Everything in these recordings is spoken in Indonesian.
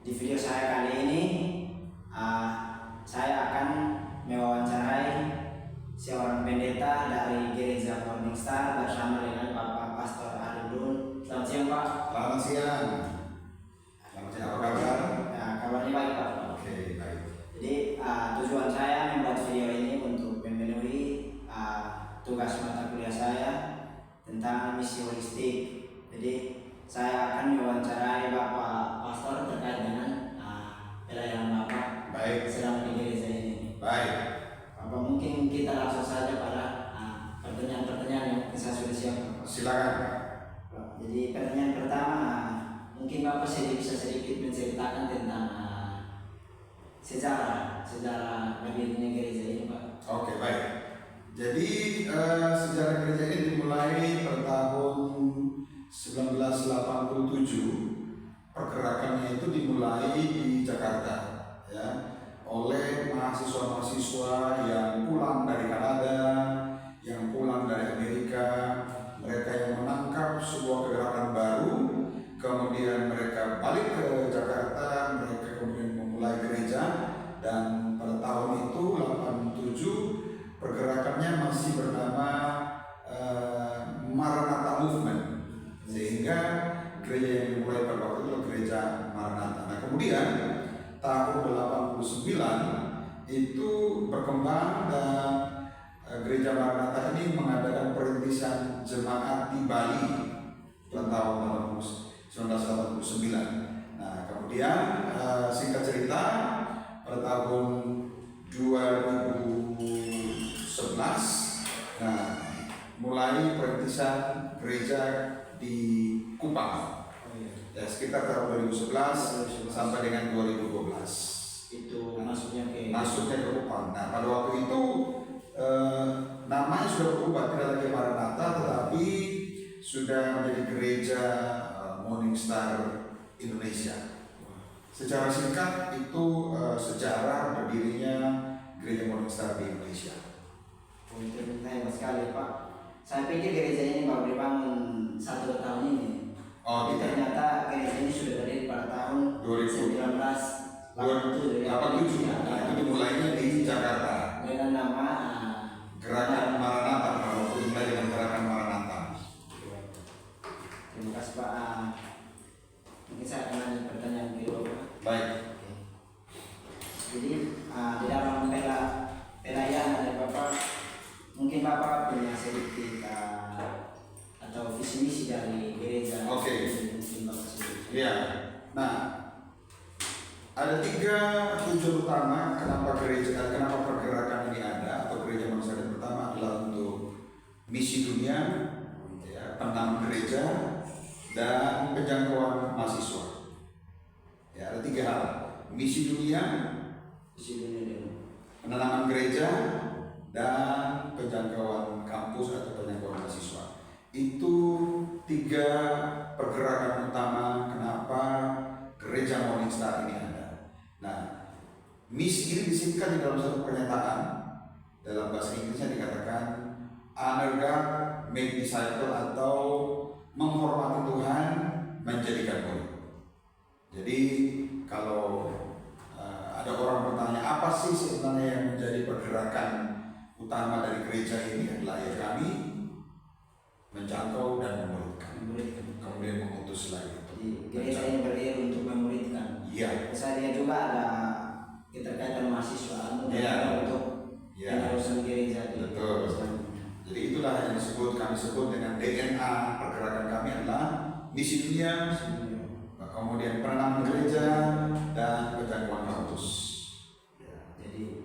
Di video saya kali ini, saya akan mewawancarai seorang pendeta dari Gereja Morning Star bersama dengan Bapak Pastor Arindun. Selamat siang, Pak. Selamat siang. Selamat siang. Apa kabar? Ya, kabarnya baik, Pak. Oke, baik. Jadi tujuan saya membuat video ini untuk memenuhi tugas mata kuliah saya tentang misi holistik. Jadi saya akan mewawancarai Bapak Pastor terkait dengan pelayanan Bapak selama di gereja ini. Baik. Apa mungkin kita langsung saja pada pertanyaan-pertanyaan yang saya sudah siapkan. Silakan. Jadi pertanyaan pertama, mungkin Bapak bisa sedikit menceritakan tentang sejarah berdirinya gereja ini, Pak. Oke, baik. Jadi sejarah gereja ini dimulai pada tahun 1987. Pergerakannya itu dimulai di Jakarta, ya, oleh mahasiswa-mahasiswa yang pulang dari Kanada, yang pulang dari Amerika. Mereka yang menangkap sebuah kegerakan baru, kemudian mereka balik ke Jakarta, mereka kemudian memulai gereja, dan pada tahun itu 87 pergerakannya masih bernama Maranatha Movement, sehingga gereja yang dimulai pada waktu itu gereja Maranatha. Nah, kemudian tahun 89 itu berkembang dan gereja Maranatha ini mengadakan perintisan jemaat di Bali pada tahun 1989. Nah, kemudian singkat cerita pada tahun 2011, nah, mulai perintisan gereja di Kupang. Ya, sekitar tahun 2011 sampai dengan 2012. Itu masuknya ke Kupang. Nah, pada waktu itu namanya sudah berubah, tidak lagi Maranatha tetapi sudah menjadi gereja Morning Star Indonesia. Secara singkat itu sejarah berdirinya gereja Morning Star di Indonesia. Itu hebat sekali, Pak. Saya pikir gereja ini baru dibangun 1 tahun ini. Oh, tidak. Ternyata gereja ini sudah berdiri pada tahun 1987. Nah, itu dimulainya di Jakarta Dengan nama Gerakan Maranatha. Waktu dimulai dengan Gerakan Maranatha. Terima kasih, Pak. Mungkin saya akan lanjut pertanyaan kedua, Pak. Baik. Jadi di dalam pelayanan dari Bapak, mungkin Bapak punya sedikit atau visi misi dari gereja. Oke. Mungkin Bapak sedikit. Ya. Nah, ada 3 tujuan utama kenapa pergerakan ini ada atau gereja manusia. Yang pertama adalah untuk misi dunia, ya, penanaman gereja, dan penjangkauan mahasiswa. Ya, ada 3 hal: misi dunia, penanaman gereja, dan penjangkauan kampus atau penjangkauan mahasiswa. Itu 3 pergerakan utama kenapa gereja Morning Star ini ada. Nah, misi ini disingkat di dalam satu pernyataan. Dalam bahasa Inggrisnya dikatakan honor God, make disciple, atau menghormati Tuhan, menjadikan murid. Jadi kalau ada orang bertanya apa sih sebenarnya yang menjadi pergerakan utama dari gereja ini, adalah ya kami menjangkau dan memuridkan, kemudian mengutus lagi. Jadi gereja ini berdiri untuk memuridkan. Iya. Saya lihat juga ada keterkaitan mahasiswa untuk penerusan gereja. Betul. Jadi itulah yang kami sebut dengan DNA pergerakan kami adalah misi dunia, kemudian penanaman gereja, dan penjangkauan kampus. Ya, jadi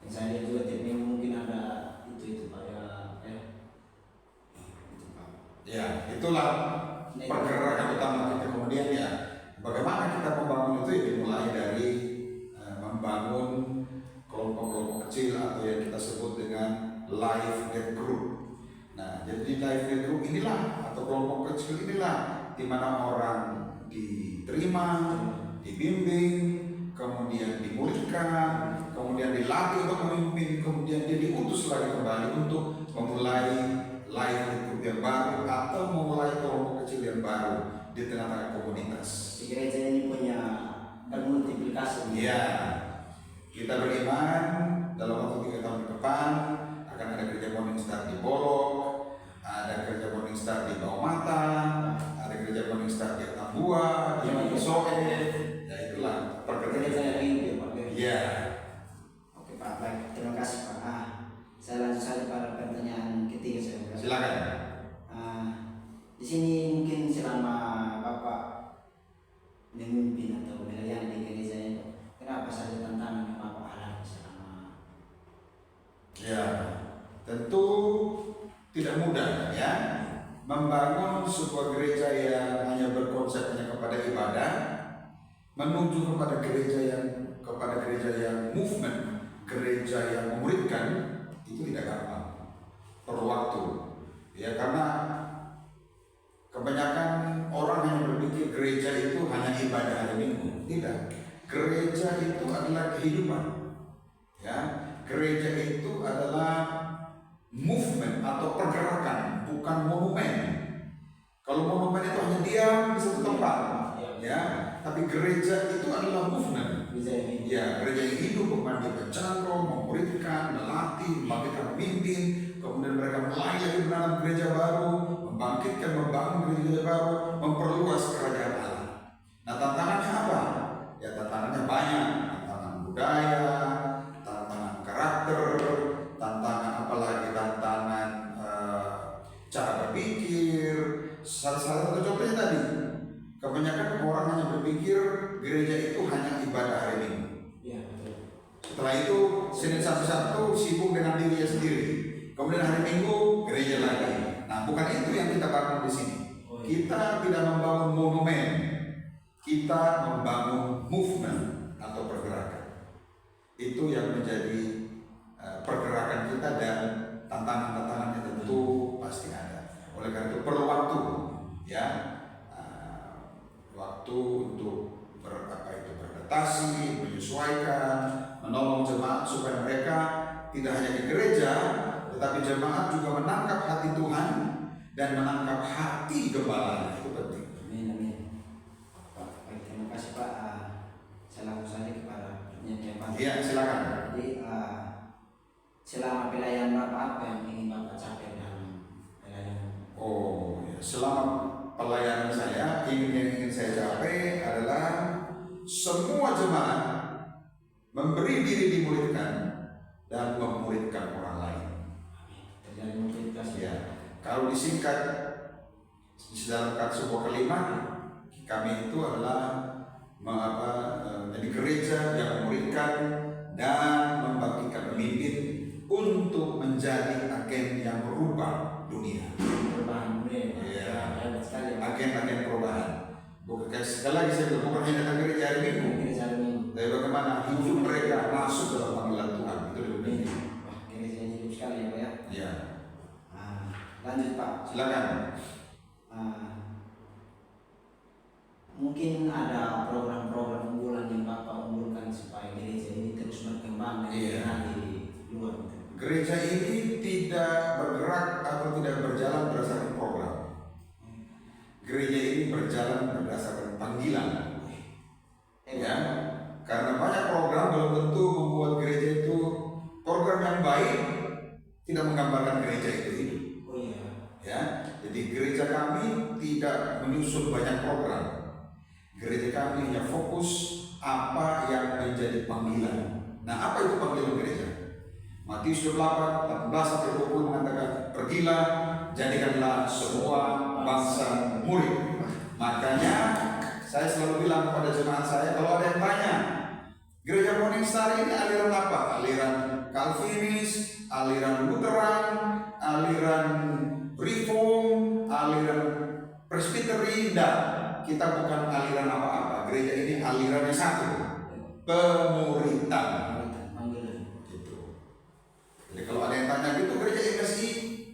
yang saya lihat juga tiap minggu mungkin ada itu Pak ya. Ya, itulah pergerakan utama kita. Kemudian ya, bagaimana kita membangun itu, ya dimulai dari membangun kelompok-kelompok kecil atau yang kita sebut dengan life net group. Nah, jadi life net group inilah atau kelompok kecil inilah di mana orang diterima, dibimbing, kemudian dimuridkan, kemudian dilatih untuk memimpin, kemudian dia diutus lagi kembali untuk memulai life group yang baru atau memulai kelompok kecil yang baru di tengah-tengah komunitas. Gereja ini punya memimpin atau melayani di gereja itu, kenapa saja tantangan yang Bapak alami selama? Ya, tentu tidak mudah ya membangun sebuah gereja yang hanya berkonsep hanya kepada ibadah menuju kepada gereja yang movement, gereja yang memuridkan, itu tidak gampang, perlu waktu ya, karena kebanyakan orang hanya berpikir gereja itu hanya ibadah hari Minggu. Tidak, gereja itu adalah kehidupan ya, gereja itu adalah movement atau pergerakan, bukan monumen. Kalau monumen itu hanya diam di satu tempat ya, tapi gereja itu adalah movement ya, gereja yang hidup, memanggil pencandong, memuridkan, melatih, membangkitkan pemimpin, kemudian mereka mulai dari menanam gereja baru, membangkitkan, membangun gereja baru, memperluas kerajaan Allah. Nah, tantangannya apa? Ya, tantangannya banyak, tantangan budaya, tantangan karakter, tantangan apalagi tantangan cara berpikir. Salah satu contohnya tadi, kebanyakan orang hanya berpikir gereja itu hanya ibadah hari Minggu. Ya, betul. Setelah itu Senin Sabtu Sabtu sibuk dengan dirinya sendiri. Kemudian hari Minggu gereja lagi. Nah, bukan itu yang kita bangun di sini. Kita tidak membangun monumen, kita membangun movement atau pergerakan. Itu yang menjadi pergerakan kita, dan tantangan-tantangannya tentu pasti ada. Oleh karena itu perlu waktu, ya, waktu untuk beradaptasi, menyesuaikan, menolong jemaat supaya mereka tidak hanya di gereja, tetapi jemaat juga menangkap hati Tuhan dan menangkap hati gembala. Itu penting. Amin, amin. Pak, baik, terima kasih Pak. Saya langsung saja kepada pertanyaan Pak. Iya, silakan. Jadi selama pelayanan Bapak, apa yang ingin Bapak capai dalam pelayanan? Oh, ya. Selama pelayanan saya, yang ingin saya capai adalah semua jemaat memberi diri dimuridkan dan memuridkan orang lain. Terjadi multiplikasi. Ya, kalau disingkat dalam sebuah kalimat, kami itu adalah jadi gereja yang memuridkan dan membangkitkan pemimpin untuk menjadi agen yang merubah dunia. Perubahan dunia. Ya, sekali. agen-agen perubahan. Bukan, sekali lagi saya bilang, bukan hanya datang gereja hari Minggu, Gereja hari Minggu. tapi bagaimana hidup mereka masuk dalam panggilan Tuhan. Itu lebih penting. Wah, gereja hidup sekali ya Pak ya. Ya, Lanjut Pak. silakan. Mungkin ada program-program unggulan yang Bapak unggulkan supaya gereja ini terus berkembang dan dikenal di luar. Gereja ini tidak bergerak atau tidak berjalan berdasarkan program. Gereja ini berjalan berdasarkan panggilan. Ya, karena banyak program belum tentu membuat gereja itu program yang baik tidak menggambarkan gereja itu hidup. Oh iya. Ya, jadi gereja kami tidak menyusun banyak program. Gereja kami hanya fokus apa yang menjadi panggilan. Nah, apa itu panggilan gereja? Matius 28:18-20 mengatakan, pergilah, jadikanlah semua bangsa murid. Makanya saya selalu bilang kepada jemaat saya, kalau ada yang tanya, gereja Morning Star ini aliran apa? Aliran Calvinis, aliran Lutheran, aliran Reform, aliran Presbytery? Tidak, kita bukan aliran apa-apa. Gereja ini alirannya satu, pemuritan. Gitu. Jadi kalau ada yang tanya gitu, gereja MSI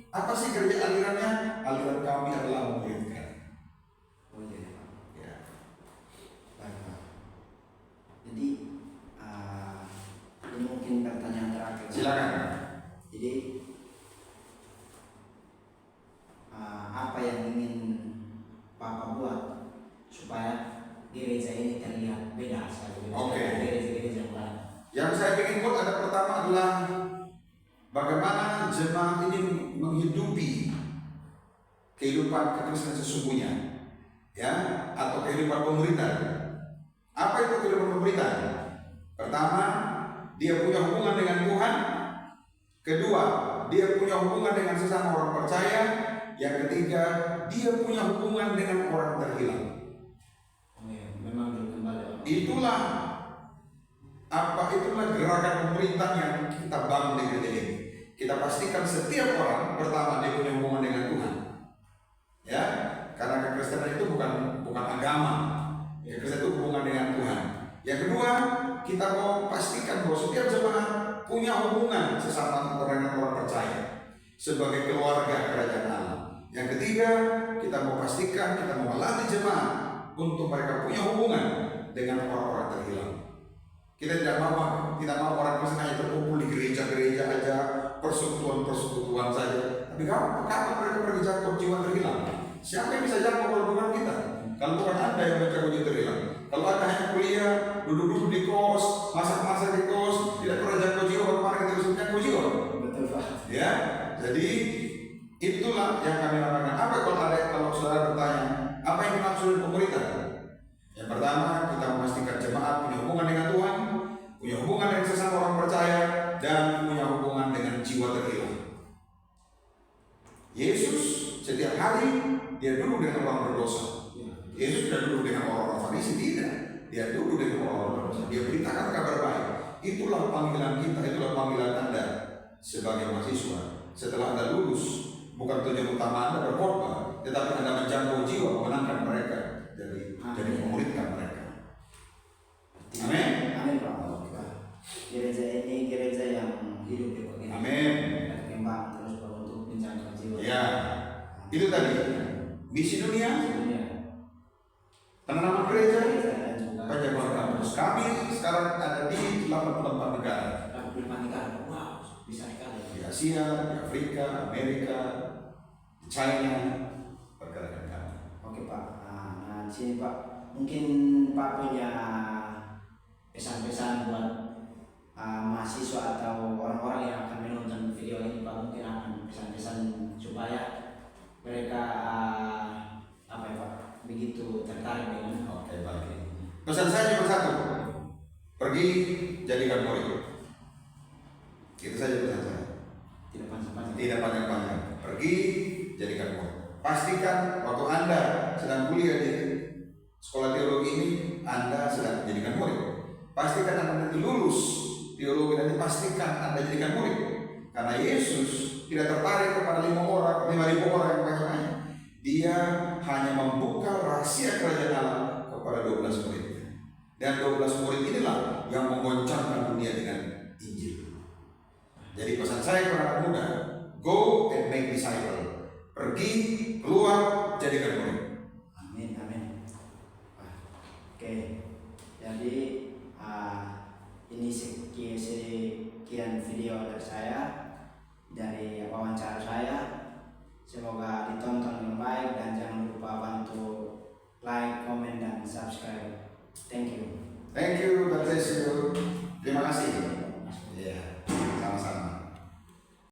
apa sih gereja alirannya? Aliran kami adalah memuridkan. Oh iya Pak. Ya. Baik Pak. Jadi ini mungkin pertanyaan terakhir. Silakan. Jadi apa yang ingin Bapak buat supaya gereja ini terlihat beda sekali? Oke. Gereja yang lain. Yang saya ingin buat ada pertama adalah bagaimana jemaat ini menghidupi kehidupan kekristenan sesungguhnya, ya, atau kehidupan pemuritan. Apa itu kehidupan pemuritan? Pertama, dia punya hubungan dengan Tuhan. Kedua, dia punya hubungan dengan sesama orang percaya. Yang ketiga, dia punya hubungan dengan orang terhilang. Oh iya, memang berkembali. Itulah gerakan pemerintah yang kita bangun di gereja ini. Kita pastikan setiap orang pertama dia punya hubungan dengan Tuhan. Ya, karena kekristenan itu bukan agama. Kekristenan itu hubungan dengan Tuhan. Yang kedua, kita mau pastikan bahwa setiap jemaat punya hubungan sesama orang percaya sebagai keluarga kerajaan Allah. Yang ketiga, kita mau pastikan, kita mau melatih jemaat untuk mereka punya hubungan dengan orang-orang terhilang. Kita tidak mau orang Kristen hanya terkumpul di gereja-gereja aja, persekutuan saja. Tapi kapan mereka pergi jangkau jiwa terhilang? Siapa yang bisa jangkau kalau bukan kita? Kalau bukan Anda yang menjangkau jiwa terhilang. Kalau Anda hanya kuliah, duduk-duduk di kos, masak-masak di kos, tidak pernah jangkau jiwa, bagaimana kita bisa menjangkau jiwa? Betul Pak. Ya, jadi itulah yang kami lakukan. Kalau saudara bertanya, apa yang dimaksud pemerintah? Yang pertama, kita memastikan jemaat punya hubungan dengan Tuhan, punya hubungan dengan sesama orang percaya, dan punya hubungan dengan jiwa terhilang. Yesus setiap hari dia duduk dengan orang berdosa. Yesus tidak duduk dengan orang Farisi, tidak. Dia duduk dengan orang berdosa. Dia beritakan kabar baik. Itulah panggilan kita, itulah panggilan Anda sebagai mahasiswa. Setelah Anda lulus, bukan tujuan utama Anda berkhotbah, tetapi Anda menjangkau jiwa, memenangkan mereka, jadi memuridkan mereka. Amin. Amin Pak. Gereja ini gereja yang hidup di Pak. Amin. Berkembang terus Pak untuk menjangkau jiwa. Ya, itu tadi misi dunia, penanaman gereja, penjagaan kampus. Kami sekarang ada di 84 negara. 84 negara. Wow, bisa sekali. Di Asia, di Afrika, Amerika, di China, pergerakan kami. Oke Pak. Nah di sini Pak, mungkin Pak punya pesan-pesan buat mahasiswa atau orang-orang yang akan menonton video ini Pak, mungkin akan pesan-pesan supaya mereka begitu tertarik dengan. Oke, baik. Pesan saya cuma satu, pergi jadikan murid. Itu saja pesan saya. Tidak panjang-panjang. Pergi jadikan murid. Pastikan waktu Anda sedang kuliah di sekolah teologi ini, Anda sedang menjadikan murid. Pastikan Anda nanti lulus teologi, nanti pastikan Anda jadikan murid. Karena Yesus tidak tertarik kepada 5.000 orang yang banyak. Dia hanya membuka rahasia kerajaan Allah kepada 12 muridnya. Dan 12 murid inilah yang menggoncangkan dunia dengan Injil. Jadi pesan saya kepada anak muda, go and make disciple. Pergi, keluar, jadikan murid. Amin, amin. Oke, jadi ini sekian video dari saya, dari wawancara saya. Semoga ditonton dengan baik dan jangan lupa bantu like, comment, dan subscribe. Thank you. Thank you.